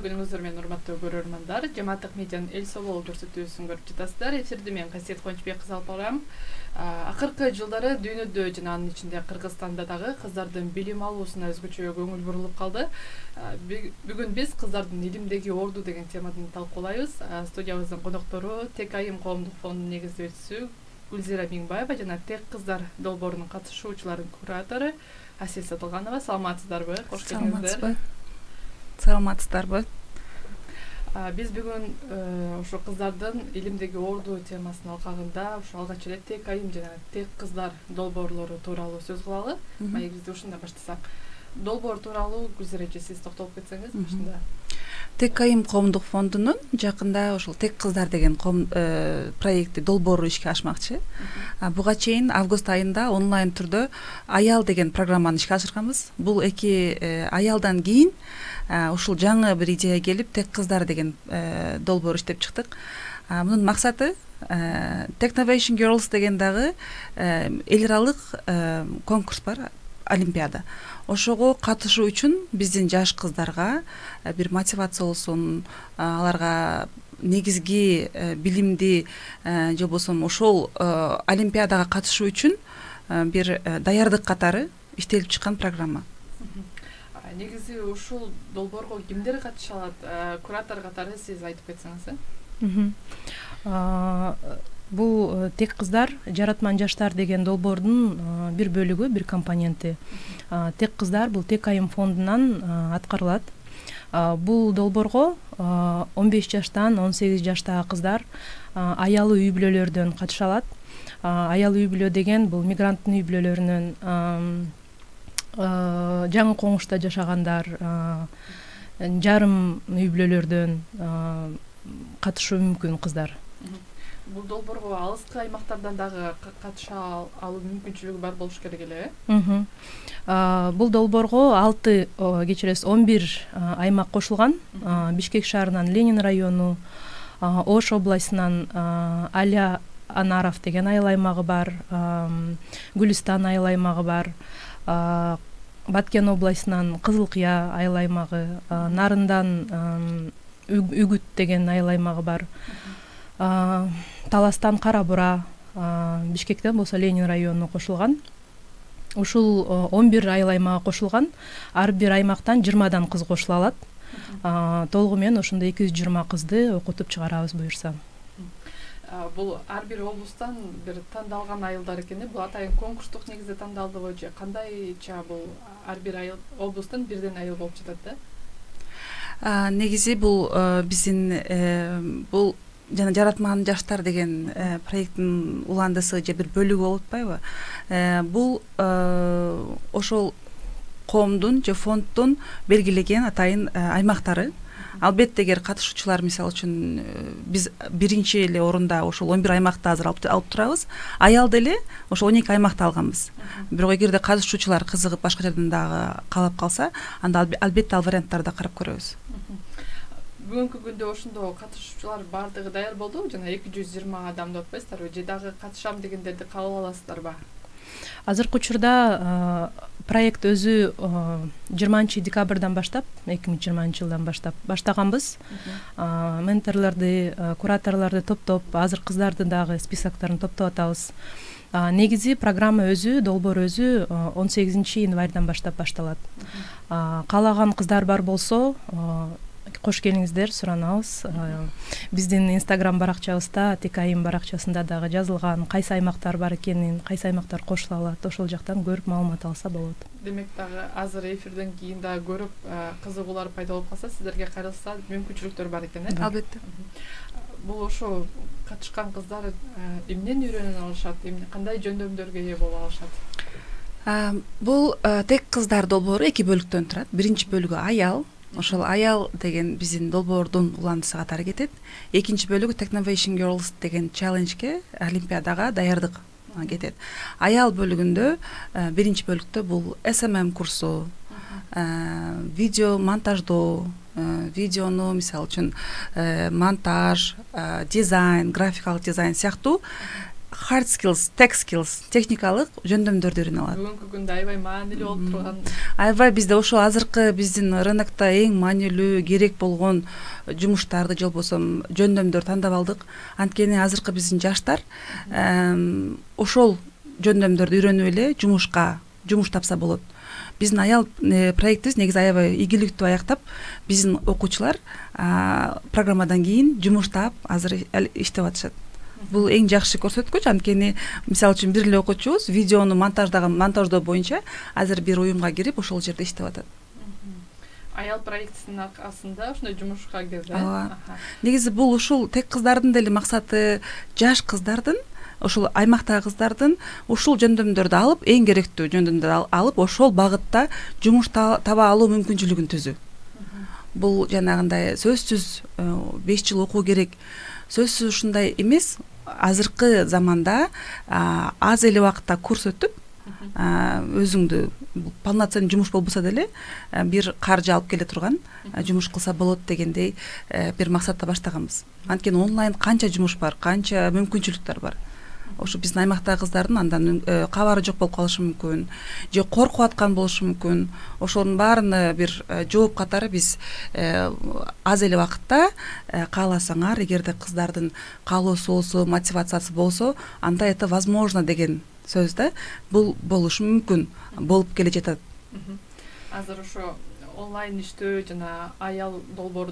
Күнүңүздөр менен урматтуу көрөрмандар, Жамааттык медианын эл соолугу көрсөтүүсүн көрүп жатасыздар. Эфирде мен Касиет Кончбек кыз алып барам. Акыркы жылдары дүйнөдө жана анын ичинде Кыргызстанда дагы кыздардын билим алуусуна өзгөчө көңүл бурулуп калды. Бүгүн биз кыздардын илимдеги орду деген темадан талкуулайбыз. Студиябыздын коноктору Тек айым коомдук фондунун негиздөөчүсү Гүлзира Миңбаева жана Тек кыздар долбоорунун катышуучуларынын куратору Асель Сатылганова. Саламатсыздарбы? Кош келиңиздер. Саламатсыздарбы? Биз бүгүн ошо кыздардын илимдеги орду темасынын алкагында ошо алгач эле Тек айым жана Тек кыздар долбоорлору тууралуу сөз кылалы. Маегибизди ушундай баштасак. Долбоор тууралуу Гүлзира эже сиз токтолуп кетсеңиз башында. Тек айым коомдук фондунун жакында ошол Тек кыздар деген проекти долбоору ишке ашмакчы. Буга чейин август айында онлайн түрдө аял деген программаны ишке ашырганбыз. Бул эки аялдан кийин ушул жаңы бир идея келип Тек кыздар деген долбоор иштеп чыктык. Мунун максаты Technovation Girls деген дагы эл аралык конкурс бар, олимпиада. Ошого катышуу үчүн биздин жаш кыздарга бир мотивация болсун, аларга негизги билимди же болбосо ошол олимпиадага катышуу үчүн бир даярдык катары иштелип чыккан программа. Негизи ушул долбоорго кимдер катыша алат? Куратор катары сиз айтып кетсеңиз. Бул Тек кыздар жаратман жаштар деген долбоордун бир бөлүгү, бир компоненти. Тек кыздар бул Тек айым фондунан аткарылат. Бул долбоорго 15 жаштан 18 жаштагы кыздар аялы үй бүлөлөрдөн катыша алат. Аялы үй бүлө деген бул мигранттын үй бүлөлөрүнөн жаңы коңушта жашагандар, жарым үй бүлөлөрдөн катышуу мүмкүн кыздар. Бул долбоорго алыскы аймактардан дагы катыша алуу мүмкүнчүлүгү бар болуш керек эле. Бул долбоорго 11 аймак кошулган. Бишкек шаарынан Ленин району, Ош областынан Аля Анаров деген айыл аймагы бар, Гүлистан айыл аймагы бар, Баткен областынан Кызылкыя айыл аймагы, Нарындан Үгүт деген айыл аймагы бар. Таластан Кара Бура, Бишкектен болсо Ленин районуна кошулган. Ушул 11 айыл аймагы кошулган. Ар бир аймактан 20дан кыз кошула алат. Толугу менен ошондо 220 кызды окутуп чыгарабыз буюрса. Бул ар бир облустан бир тандалган айылдар экен. Бул атайын конкурстук негизде тандалдыбы же кандайча бул ар бир айыл облустан бирден айыл болуп жатат да? Негизи бул биздин бул жана жаратман жаштар деген проекттин уландысы же бир бөлүгү болуп атпайбы? Бул ошол коомдун же фонддун белгилеген атайын аймактары. Албетте эгер катышуучулар мисалы үчүн биз биринчи эле орунда ошол 11 аймакты азыр алып турабыз. Аял деле ошол 12 аймакты алганбыз. Бирок эгерде катышуучулар кызыгып башка жерден дагы каалап калса, анда албетте ал варианттарды карап көрөбүз. Бүгүнкү күндө ошондо катышуучулар бардыгы даяр болду жана 220 адамды отпайсыздарбы же дагы катышам дегендерди кабыл аласыздарбы? Азыркы учурда проект өзү 20 декабрдан баштап, 2020 жылдан баштап баштаганбыз. Менторлорду, кураторлорду топтоп, азыр кыздарды дагы списоктарын топтоп атабыз. Негизи программа өзү, долбоор өзү 18 январдан баштап башталат. Каалаган кыздар бар болсо, кош келиңиздер, суранабыз. Биздин Instagram баракчабызда, Тек айым баракчасында дагы жазылган, кайсы аймактар бар экенин, кайсы аймактар кошула алат, ошол жактан көрүп маалымат алса болот. Демек дагы азыр эфирден кийин дагы көрүп, кызыгуулар пайда болуп калса, сиздерге кайрылса мүмкүнчүлүктөр бар экен, э? Албетте. Бул ошо катышкан кыздар эмнени үйрөнө алышат, кандай жөндөмдөргө ээ боло алышат? Бул Тек кыздар долбоору 2 бөлүктөн турат. Биринчи бөлүгү аял. Ошол аял деген биздин долбоордун уландысы катары кетет. Экинчи бөлүгү Technovation Girls деген челленджге, олимпиадага даярдык кетет. Аял бөлүгүндө биринчи бөлүктө бул SMM курсу, видео монтаждоо, видеону мисалы үчүн монтаж, дизайн, графикалык дизайн сыяктуу hard skills, tech skills, техникалык жөндөмдөрдү үйрөнө алат. Бүгүнкү күндө аябай маанилүү болуп турган. Аябай бизде ошо азыркы биздин рынокто эң маанилүү керек болгон жумуштарды же болбосо жөндөмдөр тандап алдык. Анткени азыркы биздин жаштар ошол жөндөмдөрдү үйрөнүп эле жумуш тапса болот. Биздин аял проектибиз негизи аябай ийгиликтүү аяктап, биздин окуучулар программадан кийин жумуш таап азыр иштеп атышат. Бул эң жакшы көрсөткүч, анткени мисалы үчүн бир эле окуучубуз видеону монтаждоо боюнча азыр бир уюмга кирип ошол жерде иштеп атат. Аял проектисинин аркасында ошондой жумушка кирди. Негизи бул ушул тек кыздардын деле максаты, жаш кыздардын, ошол аймактагы кыздардын ушул жөндөмдөрдү алып, эң керектүү жөндөмдөрдү алып, ошол багытта жумуш таба алуу мүмкүнчүлүгүн түзүү. Бул жанагындай сөзсүз 5 жыл окуу керек. Сөзсүз ушундай эмес. Азыркы заманда аз эле убакытта курс өтүп, өзүңдү полноценный жумуш болбосо деле бир каржы алып келе турган жумуш кылса болот дегендей бир максатта баштаганбыз. Анткени онлайн канча жумуш бар, канча мүмкүнчүлүктөр бар. Ошо биздин аймактагы кыздардын андан кабары жок болуп калышы мүмкүн, же коркуп аткан болушу мүмкүн. Ошонун баарына бир жооп катары биз аз эле убакытта кааласаңар, эгерде кыздардын каалоосу болсо, мотивациясы болсо, анда это возможно деген сөз да. Бул болушу мүмкүн, болуп келе жатат. Азыр ошо онлайн иштөө жана аял долбоор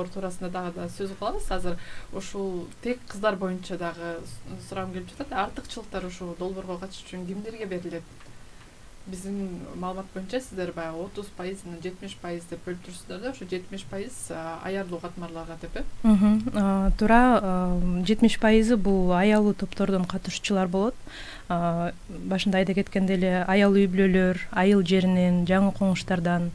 туурасында дагы да сөз кылабыз. Азыр ушул тек кыздар боюнча дагы сурагым келип жатат. Артыкчылыктар ушул долбоорго катышуу үчүн кимдерге берилет? Биздин маалымат боюнча сиздер баягы 30%, 70% деп бөлүп турсуздар да, ошо 70% аярлуу катмарларга деп Туура, 70% бул аялуу топтордон катышуучулар болот. Башында айта кеткендей эле аял үй бүлөлөр, айыл жеринен, жаңы коңуштардан,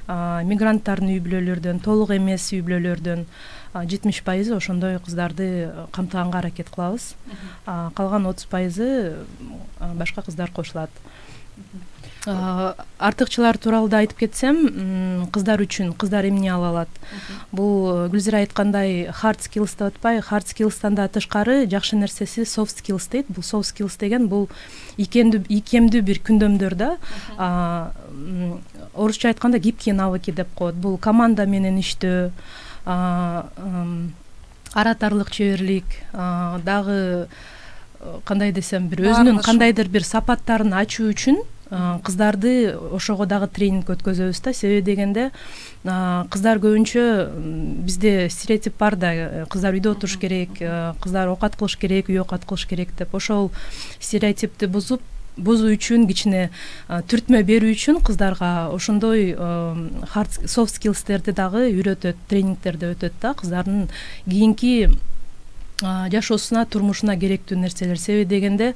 мигранттардын үй бүлөлөрдөн, толук эмес үй бүлөлөрдөн 70% ошондой кыздарды камтыганга аракет кылабыз. Калган 30% башка кыздар кошулат. Артыкчылар тууралуу да айтып кетсем, кыздар үчүн кыздар эмне ала алат? Бул Гүлзира айткандай hard skills деп атпайбы? Hard skills'тан да тышкары жакшы нерсеси soft skills дейт. Бул soft skills деген бул икемдүү бир күндөмдөр да. Орусча айтканда гибкие навыки деп коет. Бул команда менен иштөө, ораторлук чеберлик, дагы кандай десем, бир өзүнүн кандайдыр бир сапаттарын ачуу үчүн кыздарды ошого дагы тренинг өткөзөбүз да. Себеби дегенде кыздар көбүнчө бизде стереотип бар да, кыздар үйдө отуруш керек, кыздар оокат кылыш керек, үй оокат кылыш керек деп. Ошол стереотипти бузуу үчүн, кичине түртмө берүү үчүн кыздарга ошондой soft skills'терди дагы үйрөтөт, тренингтерди өтөт да, кыздардын кийинки жашоосуна, турмушуна керектүү нерселер. Себеби дегенде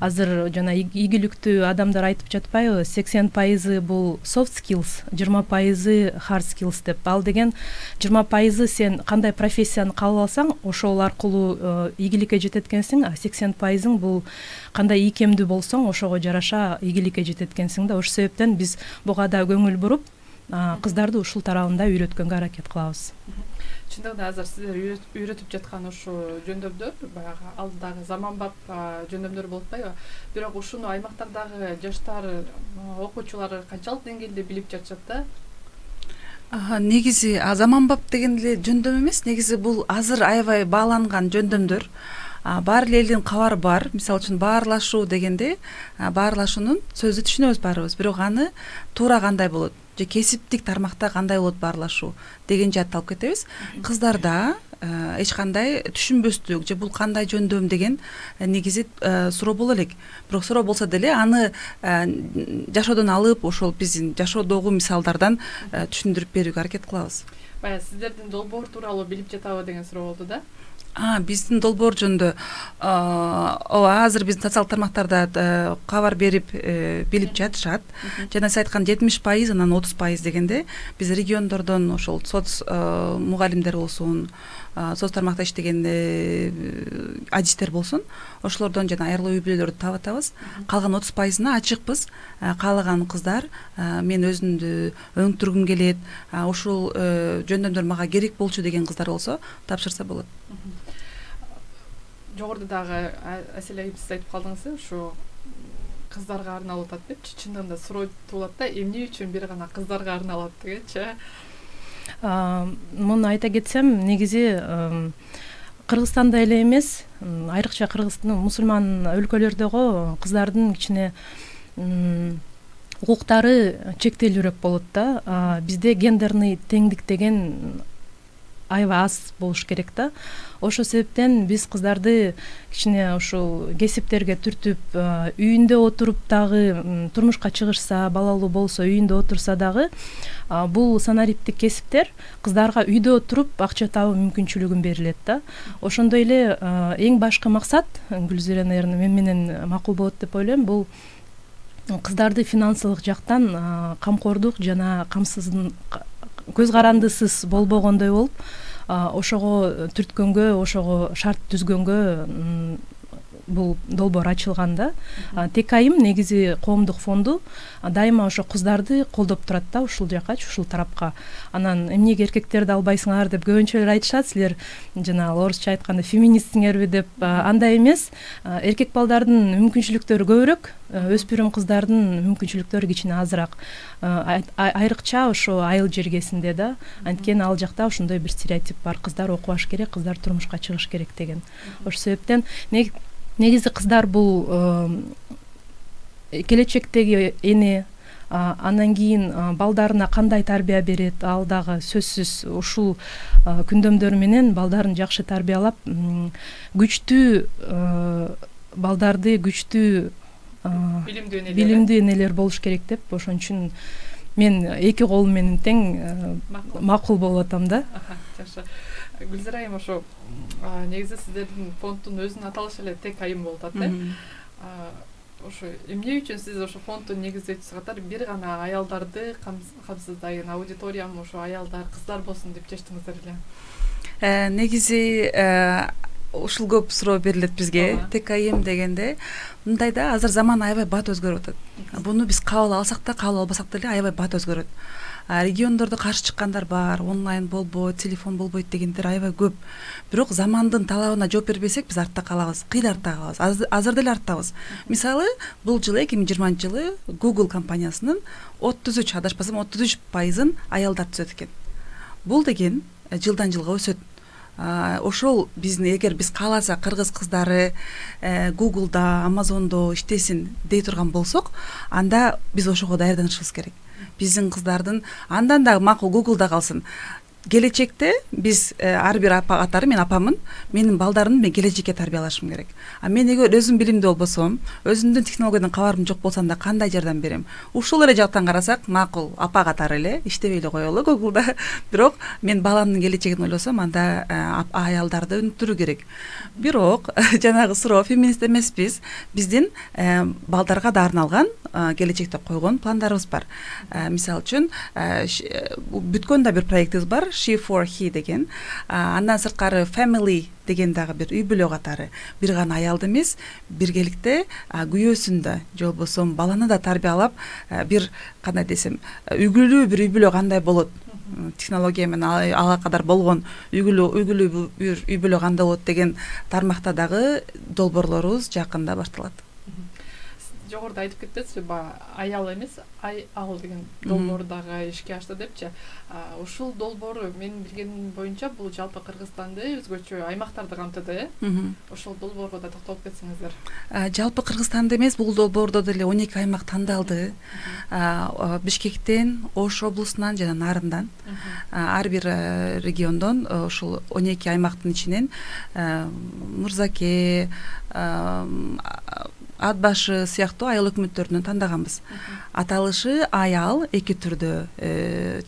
азыр жана ийгиликтүү адамдар айтып жатпайбы, 80% бул soft skills, 20% hard skills деп. Ал деген 20% сен кандай профессияны кабыл алсаң, ошол аркылуу ийгиликке жетет экенсиң, а 80% бул кандай ийкемдүү болсоң, ошого жараша ийгиликке жетет экенсиң да. Ошол себептен биз буга да көңүл буруп, кыздарды ушул тарабында үйрөткөнгө аракет кылабыз. Чындыгында азыр сиздер үйрөтүп жаткан ушу жөндөмдөр баягы алдыдагы заманбап жөндөмдөр болуп атпайбы? Бирок ушуну аймактардагы жаштар, окуучулар канчалык деңгээлде билип жатышат да? Негизи заманбап деген эле жөндөм эмес, негизи бул азыр аябай бааланган жөндөмдөр. Бар элдин кабары бар. Мисалы үчүн баарлашуу дегенде, баарлашуунун сөзү түшүнөбүз баарыбыз, бирок аны туура кандай болот, же кесиптик тармакта кандай болот баарлашуу деген жаатты алып кетебиз. Кыздарда эч кандай түшүнбөстүк же бул кандай жөндөм деген негизи суроо боло элек. Бирок суроо болсо деле аны жашоодон алып, ошол биздин жашоодогу мисалдардан түшүндүрүп берүүгө аракет кылабыз. Баягы сиздердин долбоор тууралуу билип жатабы деген суроо болду да. Биздин долбоор жөнүндө азыр биздин социалдык тармактарда кабар берип билип жатышат. Жана сиз айткан 70%, анан 30% дегенде биз региондордон ошол соц мугалимдер болсун, соц тармакта иштеген адистер болсун, ошолордон жана айрылуу үй бүлөлөрдү таап атабыз. Калган 30%-на ачыкпыз. Каалаган кыздар мен өзүмдү өңтүргүм келет, ушул жөндөмдөр мага керек болчу деген кыздар болсо тапшырса болот. Жогоруда дагы Асель айым сиз айтып калдыңыз, ушу кыздарга арналып атат депчи. Чындыгында суроо туулат да, эмне үчүн бир гана кыздарга арналат дегенчи. Муну айта кетсем, негизи Кыргызстанда эле эмес, айрыкча Кыргызстандын мусулман өлкөлөрдөгү кыздардын кичине укуктары чектелүүрөөк болот да. Бизде гендерный теңдик деген аябай аз болуш керек да. Ошол себептен биз кыздарды кичине ушул кесиптерге түртүп, үйүндө отуруп дагы турмушка чыгышса, балалуу болсо, үйүндө отурса дагы бул санариптик кесиптер кыздарга үйдө отуруп акча табуу мүмкүнчүлүгүн берилет да. Ошондой эле эң башкы максат, Гүлзира, наверное, мен менен макул болот деп ойлойм, бул кыздарды финансылык жактан камкордук жана көз карандысыз болбогондой болуп, ошого түрткөнгө, ошого шарт түзгөнгө бул долбоор ачылган да. Тек айым негизи коомдук фонду дайыма ошо кыздарды колдоп турат да, ушул жакачы, ушул тарапка. Анан эмнеге эркектерди албайсыңар деп көбүнчөлөр айтышат, силер жана орусча айтканда феминистсиңерби деп. Андай эмес, эркек балдардын мүмкүнчүлүктөрү көбүрөөк, өспүрүм кыздардын мүмкүнчүлүктөрү кичине азыраак. Айрыкча ошо айыл жергесинде да, анткени ал жакта ошондой бир стереотип бар, кыздар окубаш керек, кыздар турмушка чыгыш керек деген. Ошол себептен негизи кыздар бул келечектеги эне, андан кийин балдарына кандай тарбия берет, ал дагы сөзсүз ушул күндөмдөр менен балдарын жакшы тарбиялап, күчтүү балдарды, күчтүү билимдүү энелер болуш керек деп, ошон үчүн мен эки колум менен тең макул болуп атам да. Жакшы. Гүлзира айым, ошо негизи сиздердин фонддун өзүнүн аталышы эле тек айым болуп атат, ошо эмне үчүн сиз ошо фондду негиздөөчүсү катары бир гана аялдарды камсыздайын, аудиториям ошо аялдар, кыздар болсун деп чечтиңиздер эле? Негизи ушул көп суроо берилет бизге. Тек айым дегенде мындай да, азыр заман аябай бат өзгөрүп атат. Буну биз кабыл алсак да, кабыл албасак деле аябай бат өзгөрөт. Региондордо каршы чыккандар бар, онлайн болбойт, телефон болбойт дегендер аябай көп. Бирок замандын талабына жооп бербесек, биз артта калабыз, кыйла артта калабыз. Азыр деле арттабыз. Мисалы, бул жылы 2020-жылы Google компаниясынын 33, адашпасам 33% аялдар түзөт экен. Бул деген жылдан жылга өсөт. Ошол биздин, эгер биз кааласа кыргыз кыздары Google'да, Amazon'до иштесин дей турган болсок, анда биз ошого даярданышыбыз керек. Биздин кыздардын андан да макул Google'да калсын. Келечекте биз ар бир апа катары, мен апамын, менин балдарымды мен келечекке тарбиялашым керек. Мен эгер өзүм билимдүү болбосом, өзүмдүн технологиядан кабарым жок болсам да кандай жардам берем? Ушул эле жактан карасак, макул апа катары эле иштебей эле коелу Google'да. Бирок мен баламдын келечегин ойлосом, анда аялдарды өнүктүрүү керек. Бирок жанагы суроо, феминист эмеспиз. Биздин балдарга да арналган келечекте койгон пландарыбыз бар. Мисалы үчүн бүткөн да бир проектибиз бар, She for He деген. Андан сырткары Family деген дагы бир үй бүлө катары. Бир гана аялды эмес, биргеликте күйөөсүн да, же болбосо баланы да тарбиялап, бир кандай десем, үгүлүү бир үй бүлө кандай болот? Технология менен алакадар болгон үгүлүү бир үй бүлө кандай болот деген тармакта дагы долбоорлорубуз жакында башталат. Жогоруда айтып кеттиңизби, аял эмес, ал деген долбоор дагы ишке ашты депчи. Ушул долбоору менин билгеним боюнча бул жалпы Кыргызстанды өзгөчө аймактарды камтыды, Ошол долбоорго да токтолуп кетсеңиздер. Жалпы Кыргызстанды эмес, бул долбоордо деле 12 аймак тандалды. Бишкектен, Ош облусунан жана Нарындан, ар бир региондон ушул 12 аймактын ичинен Мырзаке, Ат башы сыяктуу айыл өкмөттөрүнөн тандаганбыз. Аталышы аял эки түрдө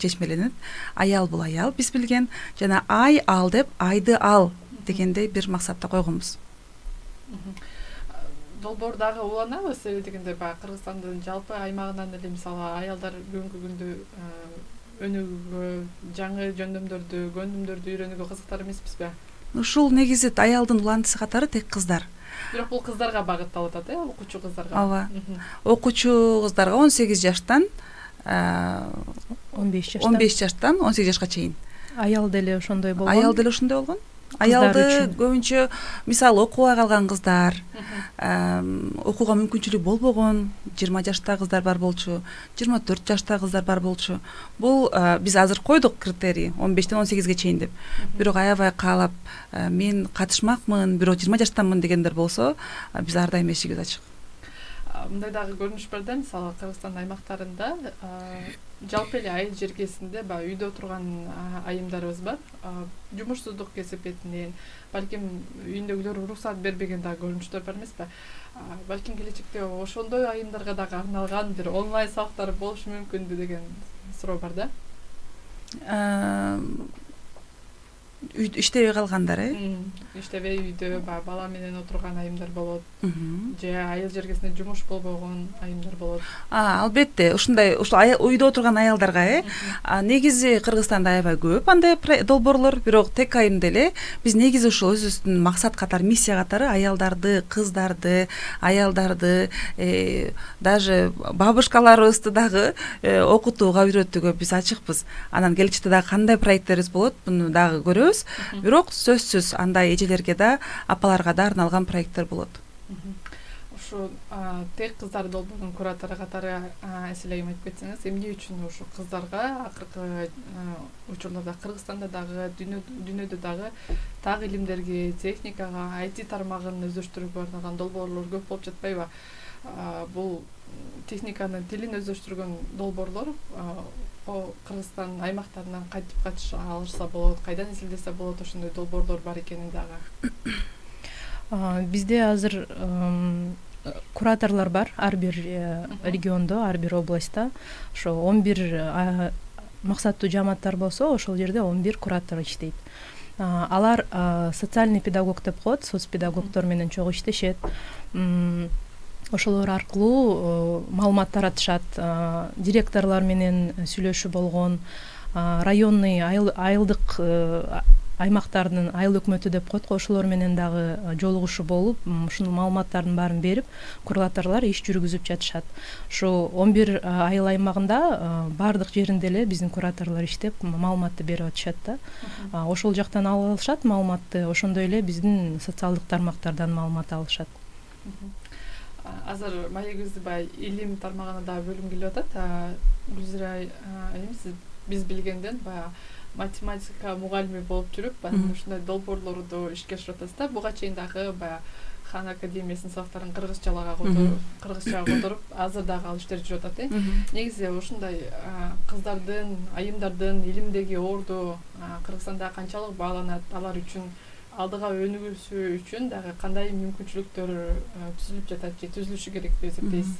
чечмеленет. Аял бул аял биз билген, жана ай ал деп айды ал дегендей бир максатта койгонбуз. Долбоордагы уланабы, себеби дегенде Кыргызстандын жалпы аймагынан эле мисалы аялдар бүгүнкү күндө өнүгүүгө, жаңы жөндөмдөрдү, көндүмдөрдү үйрөнүүгө кызыктар эмеспизби? Ушул негизи аялдын уландысы катары тек кыздар. Бирок бул кыздарга багытталып атат, окуучу кыздарга. Ооба. Окуучу кыздарга 18 жаштан 15 жаштан 18 жашка чейин. Аял деле ошондой болгон. Аял деле ошондой болгон. Аялды көбүнчө мисалы окубай калган кыздар, окууга мүмкүнчүлүгү болбогон 20 жашта кыздар бар болчу, 24 жашта кыздар бар болчу. Бул биз азыр койдук критерий 15тен 18ге чейин деп. Бирок аябай каалап мен катышмакмын, бирок 20 жаштанмын дегендер болсо, биз ар дайым эшигибиз ачык. Мындай дагы көрүнүш бар да, мисалы Кыргызстан аймактарында жалпы эле айыл жергесинде баягы үйдө отурган айымдарыбыз бар. Жумушсуздук кесепетинен, балким үйүндөгүлөр уруксат бербеген дагы көрүнүштөр бар эмеспи? Балким келечекте ошондой айымдарга дагы арналган бир онлайн сабактар болушу мүмкүнбү деген суроо бар да. Иштебей калгандар, иштебей үйдө бала менен отурган айымдар болот. Же айыл жергесинде жумуш болбогон айымдар болот. Албетте, ушундай үйдө отурган аялдарга, негизи Кыргызстанда аябай көп андай долбоорлор, бирок тек айым деле биз негизи ушул өзүбүздүн максат катары, миссия катары аялдарды, кыздарды, аялдарды, даже бабушкаларыбызды дагы окутууга, үйрөтүүгө биз ачыкпыз. Анан келечекте дагы кандай проекттерибиз болот, буну дагы көрөбүз. Бирок сөзсүз андай эжелерге да, апаларга да арналган проекттер болот. Ушу тек кыздар долбоорунун куратору катары эселегим айтып кетсеңиз, эмне үчүн ушу кыздарга акыркы учурларда Кыргызстанда дагы дүйнөдө дагы так илимдерге, техникага, IT тармагын өздөштүрүүгө арналган долбоорлор көп болуп жатпайбы? Бул техниканын тилин өздөштүргөн долбоорлор Кыргызстан аймактарынан кантип катыша алышса болот, кайдан изилдесе болот, ошондой долбоорлор бар экени дагы. Бизде азыр кураторлор бар ар бир региондо, ар бир областта. Ошо 11 максаттуу жамааттар болсо, ошол жерде 11 куратор иштейт. Алар социальный педагог деп коет, соцпедагогдор менен чогуу иштешет. Ошолор аркылуу маалымат таратышат, директорлор менен сүйлөшүү болгон, районный айылдык аймактардын айыл өкмөтү деп коет, ошолор менен дагы жолугушуу болуп, ушул маалыматтардын баарын берип, кураторлор иш жүргүзүп жатышат. Ошо 11 айыл аймагында бардык жеринде эле биздин кураторлор иштеп, маалыматты берип атышат да. Ошол жактан алышат маалыматты, ошондой эле биздин социалдык тармактардан маалымат алышат. Азыр маегибизди баягы илим тармагына да бөлүм келип атат. Гүлзира айым, сиз биз билгенден баягы математика мугалими болуп жүрүп, ушундай долбоорлорду ишке ашырып атасыз да. Буга чейин дагы баягы Хан академиясынын сабактарын кыргызчага которуп, азыр дагы ал иштер жүрүп атат. Негизи ушундай кыздардын, айымдардын илимдеги орду Кыргызстанда канчалык бааланат, алар үчүн алдыга өнүгүүсү үчүн дагы кандай мүмкүнчүлүктөр түзүлүп жатат же түзүлүшү керек деп эсептейсиз?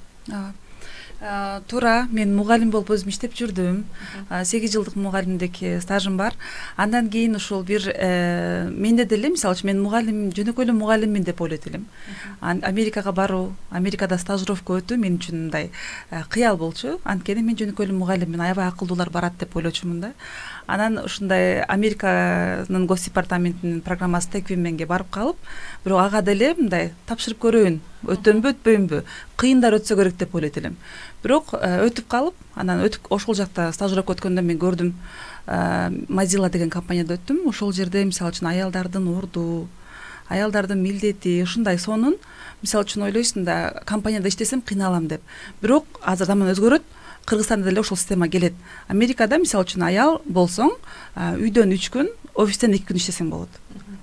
Туура, мен мугалим болуп өзүм иштеп жүрдүм. 8 жылдык мугалимдик стажым бар. Андан кийин ушул бир менде деле, мисалы үчүн мен мугалим, жөнөкөй эле мугалиммин деп ойлойт элем. Америкага баруу, Америкада стажировка өтүү мен үчүн мындай кыял болчу. Анткени мен жөнөкөй эле мугалиммин, аябай акылдуулар барат деп ойлочумун да. Анан ушундай Американын госдепартаментинин программасы Теквименге барып калып, бирок ага деле мындай тапшырып көрөйүн, өтөмбү өтпөйүмбү, кыйындар өтсө керек деп ойлойт элем. Бирок өтүп калып, анан ошол жакта стажировка өткөндө мен көрдүм, Mozilla деген компанияда өттүм. Ошол жерде мисалы үчүн аялдардын орду, аялдардын милдети, ушундай сонун, мисалы үчүн ойлойсуң да, компанияда иштесем кыйналам деп. Бирок азыр заман өзгөрөт. Кыргызстанда деле ошол система келет. Америкада мисалы үчүн аял болсоң, үйдөн 3 күн, офистен 2 күн иштесең болот.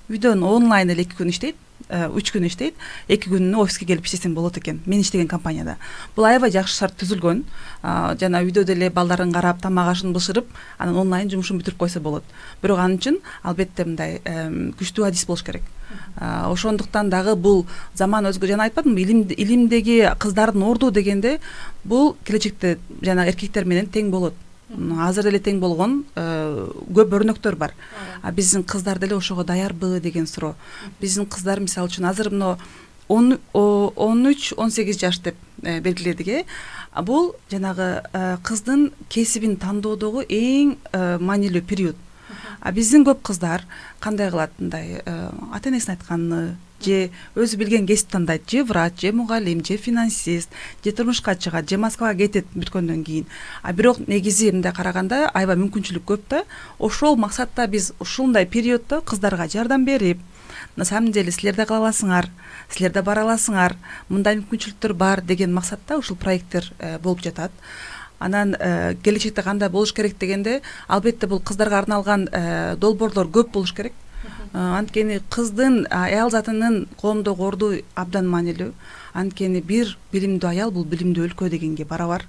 Үйдөн онлайн эле 2 күн иштейт, 3 күн иштейт, 2 күнүнө офиске келип иштесең болот экен. Мен иштеген компанияда. Бул аябай жакшы шарт түзүлгөн. Жана үйдө деле балдарын карап, тамак ашын бышырып, анан онлайн жумушун бүтүрүп койсо болот. Бирок анын үчүн албетте мындай күчтүү адис болуш керек. Ошондуктан дагы бул заман өзгөрүп, жана айтпадымбы, илимдеги кыздардын орду дегенде бул келечекте жана эркектер менен тең болот. Азыр эле тең болгон көп өрнөктөр бар. Биздин кыздар деле ошого даярбы деген суроо. Биздин кыздар мисалы үчүн азыр мына 13-18 жаш деп белгиледик. Бул жанагы кыздын кесибин тандоодогу эң маанилүү период. Биздин көп кыздар кандай кылат, мындай ата энесин айтканын же өзү билген кесип тандайт, же врач, же мугалим, же финансист, же турмушка чыгат, же Москвага кетет бүткөндөн кийин. Бирок негизи мындай караганда аябай мүмкүнчүлүк көп да. Ошол максатта биз ушундай периоддо кыздарга жардам берип, на самом деле силер да кыла аласыңар, силер да бара аласыңар, мындай мүмкүнчүлүктөр бар деген максатта ушул проекттер болуп жатат. Анан келечекте кандай болуш керек дегенде, албетте бул кыздарга арналган долбоорлор көп болуш керек. Анткени кыздын, аял затынын коомдогу орду абдан маанилүү. Анткени бир билимдүү аял бул билимдүү өлкө дегенге барабар.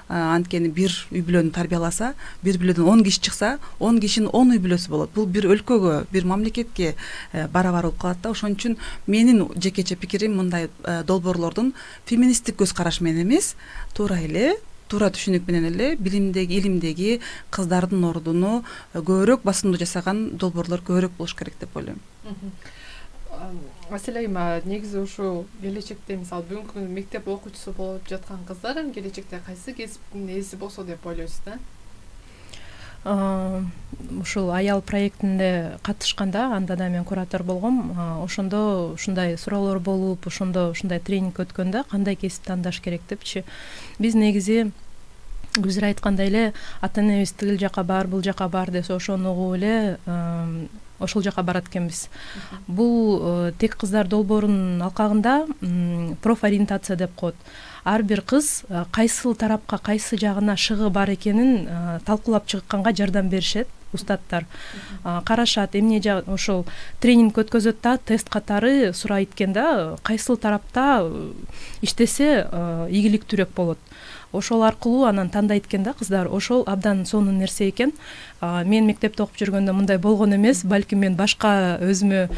Анткени бир үй бүлөнү тарбияласа, бир бүлөдөн 10 киши чыкса, 10 кишинин 10 үй бүлөсү болот. Бул бир өлкөгө, бир мамлекетке барабар болуп калат да. Ошон үчүн менин жекече пикирим мындай долбоорлордун феминисттик көз караш менен эмес, туура түшүнүк менен эле билимдеги, илимдеги кыздардын ордуну көбүрөөк басымдуу жасаган долбоорлор көбүрөөк болуш керек деп ойлойм. Маселе негизи ушул келечекте мисалы бүгүнкү күндө мектеп окуучусу болуп жаткан кыздар келечекте кайсы кесиптин ээси болсо деп ойлойсуз да? Ушул аял проектинде катышканда, анда да мен куратор болгом. Ошондо ушундай суроолор болуп, ушундай тренинг өткөндө кандай кесип тандаш керек депчи. Биз негизи Гүзүр айткандай эле ата энебиз тигил жака бар, бул жака бар десе ошону угуп эле ошол жака барат экенбиз. Бул тек кыздар долбоорунун алкагында профориентация деп коет. Ар бир кыз кайсыл тарапка, кайсы жагына шыгы бар экенин талкуулап чыкканга жардам беришет устаттар. Карашат, эмне ошол тренинг өткөзөт да, тест катары сурайт экен да, кайсыл тарапта иштесе ийгиликтүүрөөк болот. Ошол аркылуу анан тандайт экен да кыздар. Ошол абдан сонун нерсе экен. Мен мектепте окуп жүргөндө мындай болгон эмес, балким мен башка өзүмө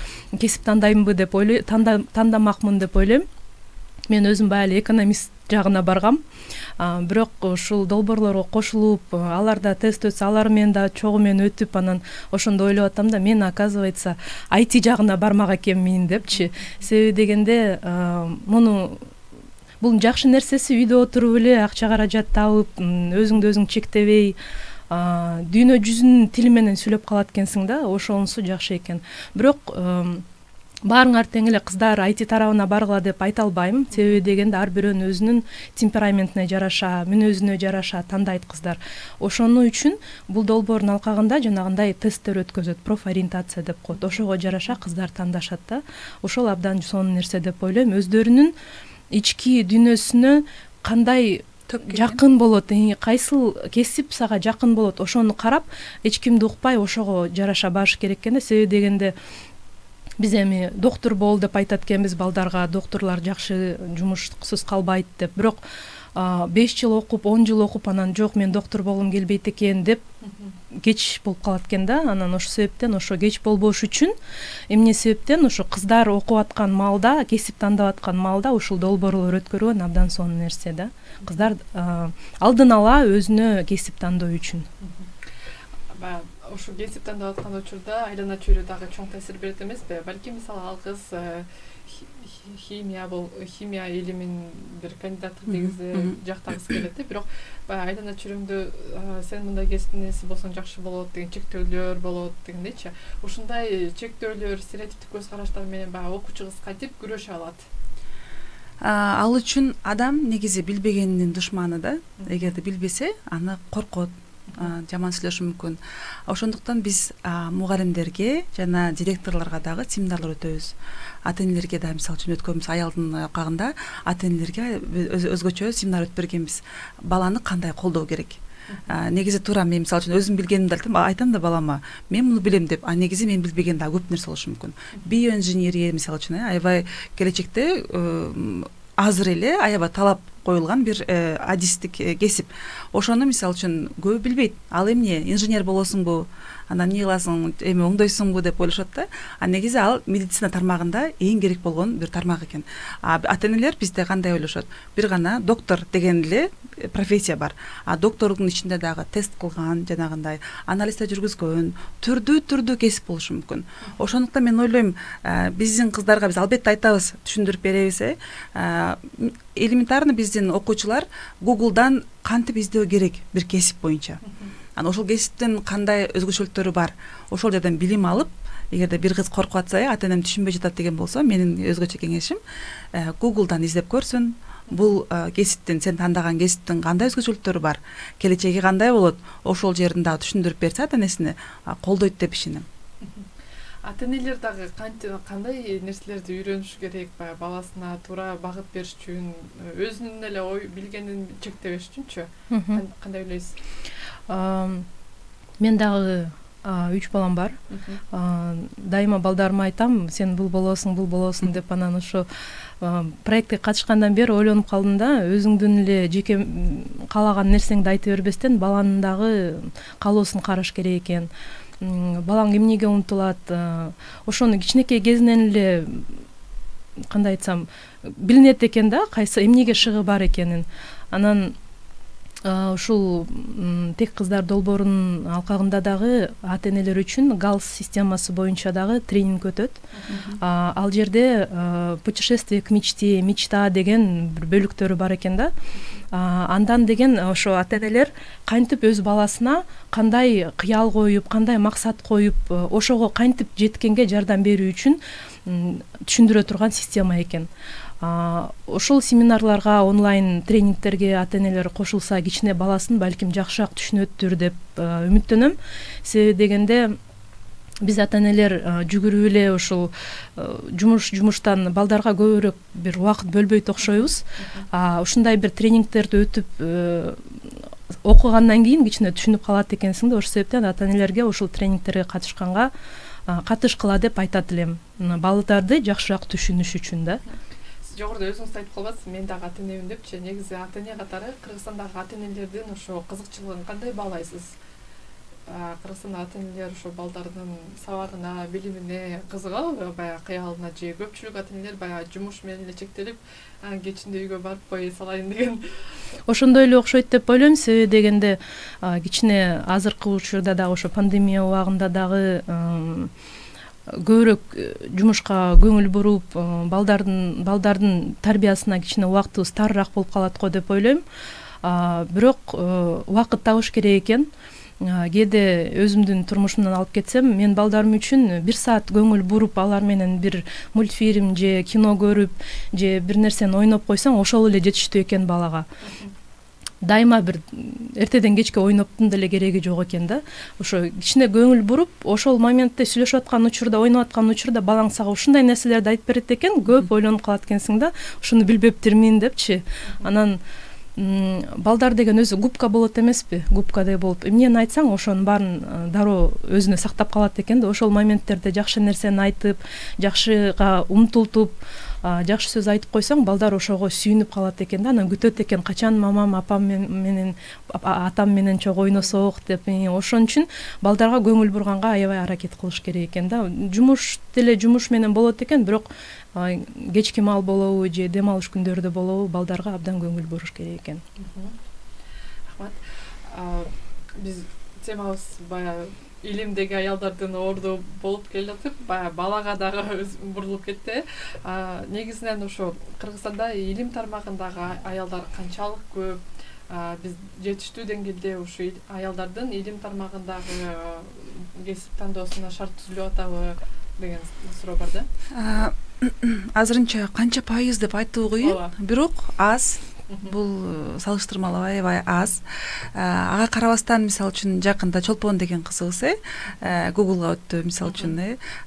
кесип тандаймынбы деп ойлойм, тандамакмын деп ойлойм. Мен өзүм баягы экономист жагына баргам. Бирок ушул долбоорлорго кошулуп, аларда тест өтсө, алар менен да чогуу менен өтүп, анан ошондо ойлоп атам да, мен оказывается IT жагына бармак экенмин депчи. Себеби дегенде, бул жакшы нерсеси, үйдө отуруп эле акча каражат табып, өзүңдү өзүң чектебей, дүйнө жүзүнүн тили менен сүйлөп калат экенсиң да, ошонусу жакшы экен. Бирок баарыңар тең эле кыздар IT тарабына баргыла деп айта албайм. Себеби дегенде ар бирөөнүн өзүнүн темпераментине жараша, мүнөзүнө жараша тандайт кыздар. Ошону үчүн бул долбоордун алкагында жанагындай тесттер өткөзөт, профориентация деп коет. Ошого жараша кыздар тандашат да. Ошол абдан сонун нерсе деп ойлойм. Өздөрүнүн ички дүйнөсүнө кандай жакын болот, кайсыл кесип сага жакын болот, ошону карап, эч кимди укпай ошого жараша барыш керек экен да. Себеби дегенде биз эми доктор бол деп айтат экенбиз балдарга, докторлор жакшы жумушсуз калбайт деп. Бирок 5 жыл окуп, 10 жыл окуп, анан жок мен доктор болгум келбейт экен деп кеч болуп калат экен да. Анан ошол себептен ошо кеч болбош үчүн эмне себептен ошо кыздар окуп аткан маалда, кесип тандап аткан маалда ушул долбоорлор өткөргөн абдан сонун нерсе да. Кыздар алдын ала өзүнө кесип тандоо үчүн. Ошо кесип тандап аткан учурда айлана чөйрө дагы чоң таасир берет эмеспи? Балким мисалы ал кыз химия илимин бир кандидаттык негизи жактагысы келет, бирок баягы айлана чөйрөңдө сен мындай кесиптин ээси болсоң жакшы болот деген чектөөлөр болот дегендейчи. Ушундай чектөөлөр, стереотиптик көз караштар менен баягы окуучу кыз кантип күрөшө алат? Ал үчүн адам негизи билбегенинин душманы да. Эгерде билбесе, аны коркот, жаман сүйлөшү мүмкүн. Ошондуктан биз мугалимдерге жана директорлорго дагы семинарлар өтөбүз. Ата энелерге да мисалы үчүн өткөнбүз аялдын алкагында, ата энелерге өзгөчө семинар өтүп бергенбиз. Баланы кандай колдоо керек? Негизи туура мен мисалы үчүн өзүм билгенимди айтам да балама, мен муну билем деп, негизи мен билбеген да көп нерсе болушу мүмкүн. Биоинженерия мисалы үчүн аябай келечекте азыр эле аябай талап коюлган бир адистик кесип. Ошону мисалы үчүн көбү билбейт. Ал эмне, инженер болосуңбу, анан эмне кыласың, эми оңдойсуңбу деп ойлошот да. Негизи ал медицина тармагында эң керек болгон бир тармак экен. Ата энелер бизде кандай ойлошот? Бир гана доктор деген эле профессия бар. Доктордун ичинде дагы тест кылган, жанагындай анализдер жүргүзгөн, түрдүү кесип болушу мүмкүн. Ошондуктан мен ойлойм, биздин кыздарга биз албетте айтабыз, түшүндүрүп беребиз. Элементарно биздин окуучулар Google'дан кантип издөө керек бир кесип боюнча. анан ошол кесиптин кандай өзгөчөлүктөрү бар, ошол жерден билим алып, эгерде бир кыз коркуп атса, ата энем түшүнбөй жатат деген болсо, менин өзгөчө кеңешим Google'дан издеп көрсүн. Бул кесиптин, сен тандаган кесиптин кандай өзгөчөлүктөрү бар, келечеги кандай болот, ошол жерин дагы түшүндүрүп берсе, ата энесине колдойт деп ишенем. Ата энелер дагы кандай нерселерди үйрөнүш керек, баягы баласына туура багыт бериш үчүн, өзүнүн эле ой билгенин чектебеш үчүнчү кандай ойлойсуз? Мен дагы 3 балам бар. Дайыма балдарыма айтам, сен бул болосуң деп, анан ошо проектке катышкандан бери ойлонуп калдым да, өзүңдүн эле жеке каалаган нерсеңди айта бербестен баланын дагы каалоосун караш керек экен. Балаң эмнеге умтулат, ошону кичинекей кезинен эле кандай айтсам, билинет экен да, кайсы эмнеге шыгы бар экенин. Анан ушул тек кыздар долбоорунун алкагында дагы ата энелер үчүн галс системасы боюнча дагы тренинг өтөт. Ал жерде путешествие к мечте, мечта деген бир бөлүктөрү бар экен да. Андан деген ошо ата энелер кантип өз баласына кандай кыял коюп, кандай максат коюп, ошого кантип жеткенге жардам берүү үчүн түшүндүрө турган система экен. Ошол семинарларга, онлайн тренингтерге ата энелер кошулса, кичине баласын балким жакшыраак түшүнөттүр деп үмүттөнөм. Себеби дегенде биз ата энелер жүгүрүп эле ушул жумуштан балдарга көбүрөөк бир убакыт бөлбөйт окшойбуз. Ушундай бир тренингтерди өтүп окугандан кийин кичине түшүнүп калат экенсиң да, ошол себептен ата энелерге ушул тренингтерге катышканга катышкыла деп айтат элем. Балдарды жакшыраак түшүнүш үчүн да. Жогоруда өзүңүз айтып калбасыз, мен дагы ата энемин депчи. Негизи ата эне катары Кыргызстандагы ата энелердин ошо кызыкчылыгын кандай баалайсыз? Кыргызстанда ата энелер ошо балдардын сабагына, билимине кызыгабы, баягы кыялына, же көпчүлүк ата энелер баягы жумуш менен эле чектелип, кечинде үйгө барып кое салайын деген. Ошондой эле окшойт деп ойлойм, себеби дегенде кичине азыркы учурда дагы ошо пандемия убагында дагы көбүрөөк жумушка көңүл буруп, балдардын тарбиясына кичине убактыбыз тарыраак болуп калат го деп ойлойм. Бирок убакыт табыш керек экен. Кээде өзүмдүн турмушумдан алып кетсем, мен балдарым үчүн 1 саат көңүл буруп, алар менен бир мультфильм же кино көрүп, же бир нерсени ойноп койсоң, ошол эле жетиштүү экен балага. Дайыма бир эртеден кечке ойноптун деле кереги жок экен да. Ошо кичине көңүл буруп, ошол моментте сүйлөшүп аткан учурда, ойноп аткан учурда балаң сага ушундай нерселерди айтып берет экен, көп ойлонуп калат экенсиң да. Ушуну билбептирмин депчи. Анан балдар деген өзү губка болот эмеспи? Губкадай болуп, эмнени айтсаң, ошонун баарын дароо өзүнө сактап калат экен да. Ошол моменттерде жакшы нерсени айтып, жакшыга умтултуп, жакшы сөз айтып койсоң, балдар ошого сүйүнүп калат экен да. Анан күтөт экен, качан мамам, апам менен, атам менен чогуу ойносок деп. Ошон үчүн балдарга көңүл бурганга аябай аракет кылыш керек экен да. Жумуш деле жумуш менен болот экен, бирок кечки маал болобу же дем алыш күндөрдө болобу, балдарга абдан көңүл буруш керек экен. Рахмат. Биз темабыз баягы илимдеги аялдардын орду болуп келатып, баягы балага дагы бурулуп кетти. Негизинен ошо Кыргызстанда илим тармагындагы аялдар канчалык көп? Биз жетиштүү деңгээлде ушу аялдардын илим тармагындагы кесип тандоосуна шарт түзүлүп атабы деген суроо бар да. Азырынча канча пайыз деп айтуу кыйын, бирок аз. Бул салыштырмалуу аябай аз. Ага карабастан, мисалы үчүн жакында Чолпон деген кызыбыз Google'га өттү, мисалы үчүн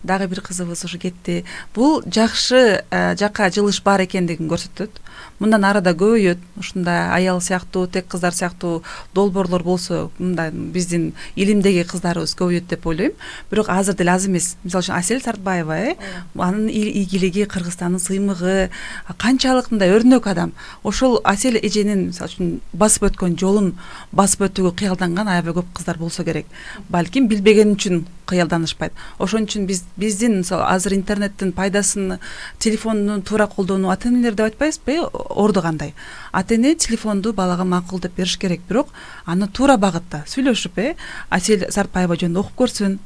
дагы бир кызыбыз ушу кетти. Бул жакшы жакка жылыш бар экендигин көрсөтөт. Мындан арада көбөйөт. Ушундай аял сыяктуу, тек кыздар сыяктуу долбоорлор болсо, мындай биздин илимдеги кыздарыбыз көбөйөт деп ойлойм. Бирок азыр деле аз эмес. Мисалы үчүн Асель Сартбаева, анын ийгилиги, Кыргызстандын сыймыгы, канчалык мындай өрнөк адам. Ошол Асель эженин мисалы үчүн басып өткөн жолун басып өтүүгө кыялданган аябай көп кыздар болсо керек. Балким билбеген үчүн кыялданышпайт. Ошон үчүн биздин мисалы азыр интернеттин пайдасын, телефондун туура колдонуу, ата энелер деп айтпайбызбы, орду кандай. Ата эне телефонду балага макул деп бериш керек, бирок аны туура багытта сүйлөшүп, Асель Сартбаева жөнүндө окуп көрсүн.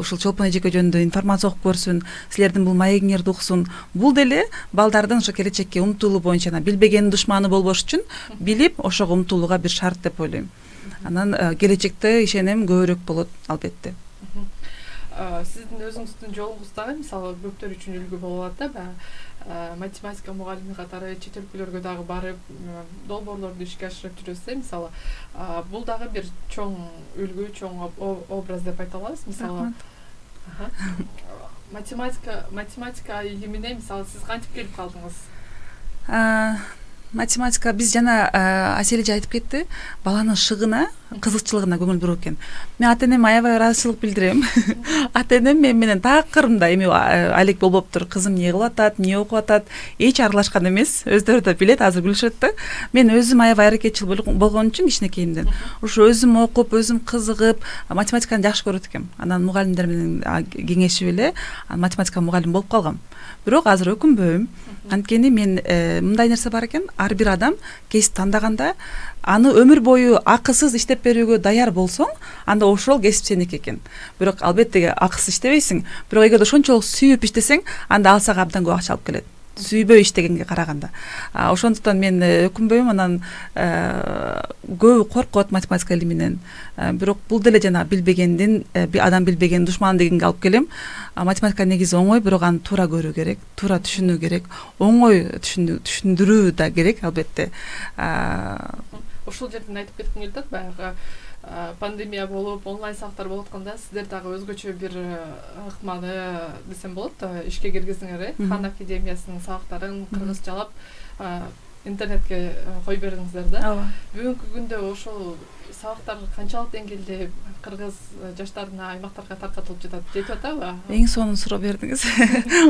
Ушул Чолпон эжеке жөнүндө информация окуп көрсүн, силердин бул маегиңерди уксун. Бул деле балдардын ошо келечекке умтулуу боюнча, билбегенин душманы болбош үчүн билип, ошого умтулууга бир шарт деп ойлойм. Анан келечекте ишенем көбүрөөк болот албетте. Сиздин өзүңүздүн жолуңуз дагы мисалы көптөр үчүн үлгү болуп атат да, математика мугалими катары чет өлкөлөргө дагы барып долбоорлорду ишке ашырып жүрөсүз. Мисалы бул дагы бир чоң үлгү, чоң образ деп айта алабыз. Мисалы математика илимине мисалы сиз кантип келип калдыңыз? Математика биз жана Асель эже айтып кетти, баланын шыгына, кызыкчылыгына көңүл буруу экен. Мен ата-энеме аябай ыраазычылык билдирем. Ата-энем менен такырымда эми алек болбоптур, кызым эмне кылып атат, эмне окуп атат, эч аралашкан эмес. Өздөрү да билет, азыр күлүшөт да. Мен өзүм аябай аракетчил болгон үчүн кичинекейимден ушу өзүм окуп, өзүм кызыгып, математиканы жакшы көрөт экем. Анан мугалимдер менен кеңешип эле математика мугалим болуп калгам. Бирок азыр өкүнбөйм. Анткени мен мындай нерсе бар экен, ар бир адам кесип тандаганда аны өмүр бою акысыз иштеп берүүгө даяр болсоң, анда ошол кесип сеники экен. Бирок албетте акысыз иштебейсиң, бирок эгерде ошончолук сүйүп иштесең, анда ал сага абдан көп акча алып келет. Сүйбөй иштегенге караганда. Ошондуктан мен өкүнбөйм, анан көбү коркот математика илиминен. Бирок бул деле жана билбегендин, адам билбеген душман дегенге алып келем. Математика негизи оңой, бирок аны туура көрүү керек, туура түшүнүү керек, оңой түшүндүрүү да керек албетте. Ошол жерден айтып кетким келип атат, баягы пандемия болуп, онлайн сабактар болуп атканда сиздер дагы өзгөчө бир ыкманы десем болот, ишке киргиздиңер, Хан академиясынын сабактарын кыргызчалап интернетке кой бердиңиздер да. Бүгүнкү күндө ошол сабактар канчалык деңгээлде кыргыз жаштарына, аймактарга таркатылып жетип атабы? Эң сонун суроо бердиңиз.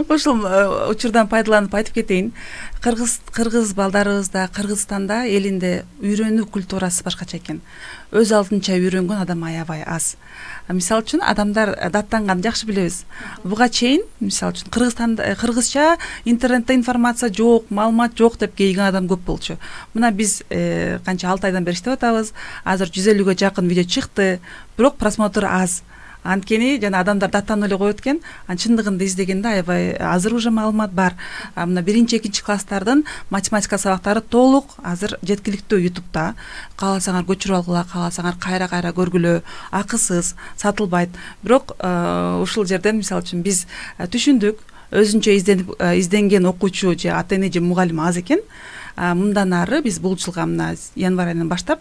Ошол учурдан пайдаланып айтып кетейин. Кыргыз балдарыбызда, Кыргызстанда элинде үйрөнүү культурасы башкача экен. Өз алдынча үйрөнгөн адам аябай аз. Мисалы үчүн адамдар даттанганды жакшы билебиз. Буга чейин, мисалы үчүн Кыргызстанда кыргызча интернетте информация жок, маалымат жок деп кейген адам көп болчу. Мына биз канча 6 айдан бери иштеп атабыз. Азыр 150гө жакын видео чыкты, бирок просмотр аз. Анткени жана адамдар даттанып эле коет экен. Чындыгында издегенде аябай азыр уже маалымат бар. Мына 1-2 класстардын математика сабактары толук азыр жеткиликтүү YouTube'да. Кааласаңар көчүрүп алгыла, кааласаңар кайра көргүлө, акысыз, сатылбайт. Бирок ушул жерден мисалы үчүн биз түшүндүк, өзүнчө изденген окуучу же ата-эне же мугалим аз экен. Мындан ары биз бул жылга мына январь айынан баштап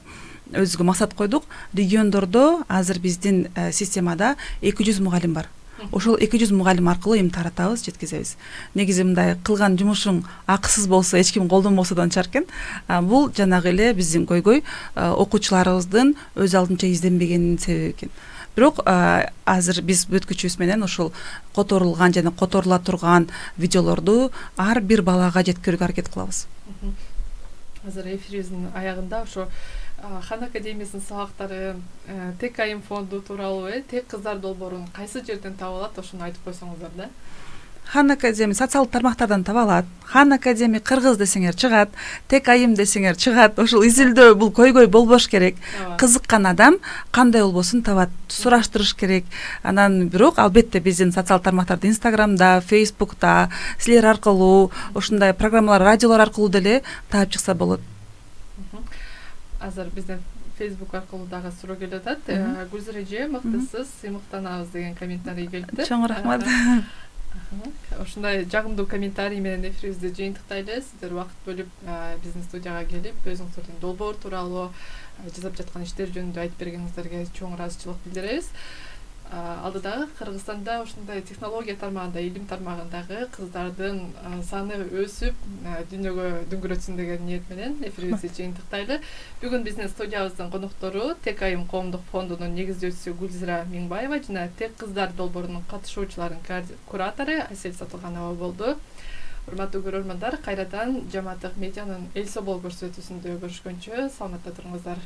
өзүгө максат койдук. Региондордо азыр биздин системада 200 мугалим бар. Ошол 200 мугалим аркылуу эми таратабыз, жеткизебиз. Негизи мындай кылган жумушуң акысыз болсо, эч ким колдонбосо да анча экен. Бул жанагы эле биздин көйгөй окуучуларыбыздын өз алдынча изденбегенинин себеби экен. Бирок азыр биз бүткүчүбүз менен ошол которулган жана которула турган видеолорду ар бир балага жеткирүүгө аракет кылабыз. Азыр эфирибиздин аягында ошо Хан академиясынын сабактары, ТКМ фонду тууралуу, тек кыздар долбоорун кайсы жерден таба алат, ошону айтып койсоңуздар да. Хан академия социалдык тармактардан таба алат. Хан академия кыргыз десеңер чыгат, ТКМ десеңер чыгат. Ошол изилдөө бул көйгөй болбош керек. Кызыккан адам кандай болбосун табат, сураштырыш керек. Анан бирок албетте биздин социалдык тармактарда, Инстаграмда, Фейсбукта, силер аркылуу, ошундай программалар, радиолор аркылуу деле таап чыкса болот. Азыр бизден Facebook аркылуу дагы суроо келип атат. Гүлзира эже, мыктысыз, сыймыктанабыз деген комментарий келипти. Чоң рахмат. Ушундай жагымдуу комментарий менен эфирибизди жыйынтыктайлы. Сиздер убакыт бөлүп биздин студияга келип, өзүңүздөрдүн долбоор тууралуу жасап жаткан иштер жөнүндө айтып бергениңиздерге чоң ыраазычылык билдиребиз. Алдыдагы Кыргызстанда ушундай технология тармагында, илим тармагындагы кыздардын саны өсүп, дүйнөгө дүңгүрөтсүн деген ниет менен эфирибизди жыйынтыктайлы. Бүгүн биздин студиябыздын коноктору ТКМ коомдук фондунун негиздөөчүсү Гүлзира Миңбаева жана Тек кыздар долбоорунун катышуучуларынын куратору Асель Сатылганова болду. Урматтуу көрөрмандар, кайрадан Жамааттык медианын Эл Собол көрсөтүүсүндө көрүшкөнчө саламатта туруңуздар.